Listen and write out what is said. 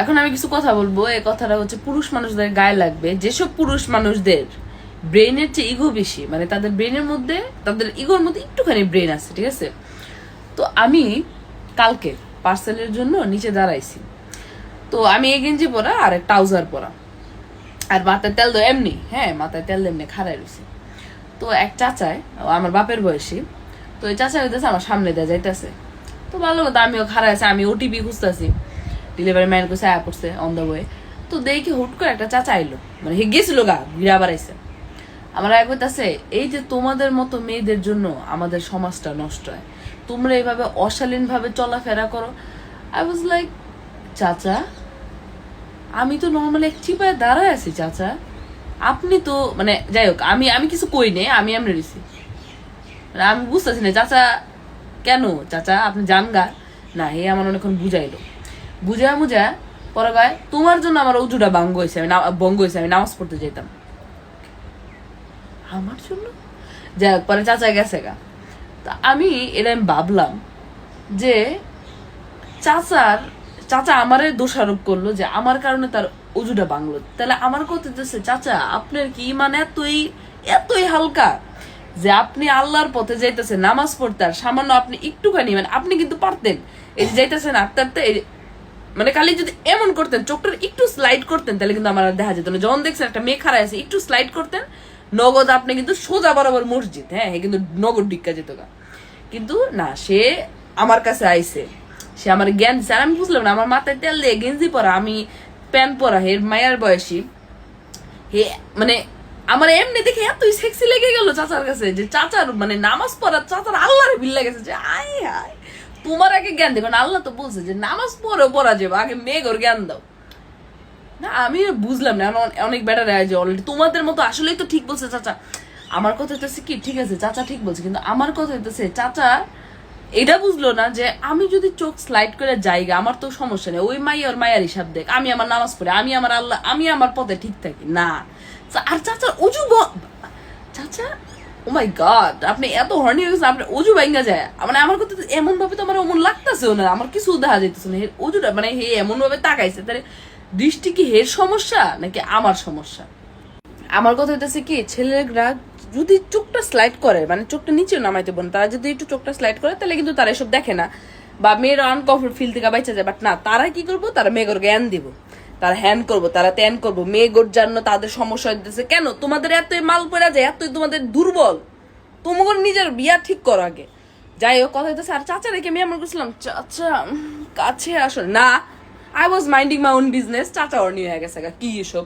এখন আমি কিছু কথা বলবো, এই কথাটা হচ্ছে পুরুষ মানুষদের গায়ে লাগবে। যেসব পুরুষ মানুষদের ব্রেনের চেয়ে ইগো বেশি, মানে তাদের ব্রেনের মধ্যে, তাদের ইগোর মধ্যে একটুখানি ব্রেন আছে, ঠিক আছে? তো আমি কালকে পার্সেলের জন্য নিচে দাঁড়াইছি, তো আমি এই গেঞ্জি পরা আর ট্রাউজার পরা, আর মাথায় তেল তো এমনি, হ্যাঁ মাথায় তেল এমনি খাড়াই রয়েছে। তো এক চাচায়, আমার বাপের বয়সী, তো এই চাচা হইতেছে আমার সামনে দিয়ে যাইতেছে। তো ভালো কথা, আমিও খাড়াই আছি, আমি ওটিপি খুঁজতেছি, ডেলিভারি ম্যান কোথায় আয়া পড়ছে অন দ্য ওয়ে। তো দেখি হুট করে একটা চাচা আইলো, মানে হে গেছিল গা ঘুরা বাড়াইছে। আমার এক হইতাছে, এই যে তোমাদের মতো মেয়েদের জন্য আমাদের সমাজটা নষ্ট হয়, তোমরা এইভাবে অশালীন ভাবে চলাফেরা করো। আই ওয়াজ লাইক, চাচা আমি তো নর্মালি এক চিপায় দাঁড়ায় আছি চাচা, আপনি তো মানে যাই হোক, আমি আমি কিছু কই নেই, আমি এমনি রয়েছি। আমি বুঝতেছি না চাচা কেন, চাচা আপনি যান গা না। হে আমার অনেকক্ষণ বুঝাইলো, বুঝা পরে গায়ে তোমার জন্য আমার উজুটা ভঙ্গ হয়েছে, আমি নামাজ পড়তে যেতাম। আমার জন্য যাই হোক, পরে চাচা গেছে গা। তা আমি এটা আমি ভাবলাম যে চাচা আমারে দোষারোপ করলো যে আমার কারণে তার উজুটা ভাঙলো। তাহলে আমার কথা হচ্ছে, চাচা আপনার কি ইমান এতই এতই হালকা যে আপনি আল্লাহর পথে যাইতেছেন নামাজ পড়তে, আর সামান্য আপনি একটুখানি, মানে আপনি কিন্তু পারতেন এই যে যাইতেছেন আটতে, মানে খালি যদি এমন করতেন, চোখটা একটু স্লাইড করতেন, তাহলে কিন্তু আমার আর দেখা যেত না। যখন দেখছেন একটা মেয়ে খারাপ আছে, একটু স্লাইড করতেন, নগদ আপনি কিন্তু সোজা বরাবর মসজিদ, হ্যাঁ কিন্তু নগদ ডিক্কা যেত গা। কিন্তু না, সে আমার কাছে আইছে, সে আমার জ্ঞান দিচ্ছে। আর আমি বুঝলাম না, আমার মাথায় তেল দিয়ে গেঞ্জি পরা, আমি প্যান্ট পরা, হে মায়ের বয়সী, হে মানে আমার এমনি দেখে এতই সেক্সি লেগে গেল চাচার কাছে, যে চাচার মানে নামাজ পড়া, চাচার আল্লাহরে ভিল লেগেছে যে আয় হায় তোমার আগে জ্ঞান দেখো না, আল্লাহ তো বলছে যে নামাজ পড়া যাবে, আগে মেঘর জ্ঞান দাও না। আমি বুঝলাম না, অনেক বেটার যে অলরেডি তোমাদের মতো আসলেই তো ঠিক বলছে চাচা। আমার কথা হইতেছে কি, ঠিক আছে চাচা ঠিক বলছে, কিন্তু আমার কথা হইতেছে চাচা এটা বুঝলো না যে আমি যদি চোখ স্লাইড করে যাইগা আমার তো সমস্যা নেই, ওই মায়ের হিসাব দেখ, আমি আমার নামাজ পড়ি, আমি আমার আল্লাহ, আমি আমার পথে ঠিক থাকি না। আর চাচা অজু, চাচা ও মাই গড, আপনি এত হর্নি হয়ে গেছেন, আপনার অজু ভাঙ্গা যায়। মানে আমার কথা এমন ভাবে তো আমার এমন লাগতেছেও না, আমার কিছু দেখা যাইতেছে না। অজুটা মানে হে এমন ভাবে তাকাইছে, তাহলে দৃষ্টি কি হের সমস্যা নাকি আমার সমস্যা? আমার কথা হইতেছে কি, ছেলেরা যদি চোখটা স্লাইড করে, মানে চোখটা নিচে নামাইতে বোন, তারা যদি একটু চোখটা স্লাইড করে, তাহলে কিন্তু তারা এসব দেখে না, বা মেয়েরা আনকমফোর্ট ফিল থেকে বাইচা যায়। বাট না, তারা কি করবো, তারা মেয়েগর জ্ঞান দিব, তারা হ্যান করবো, তারা ত্যান করবো, মেয়েগোর জন্য তাদের সমস্যা হইতেছে। কেন তোমাদের এতই মাল পড়া যায়, এতই তোমাদের দুর্বল, তোমার নিজের বিয়া ঠিক করো আগে। যাই হোক, কথা হইতেছে, আর চাচা রেখে আমি এমন করছিলাম, চাচা কাছে আসো না। I was minding my own business, চাচা অর্নি হয়ে গেছে কি এসব।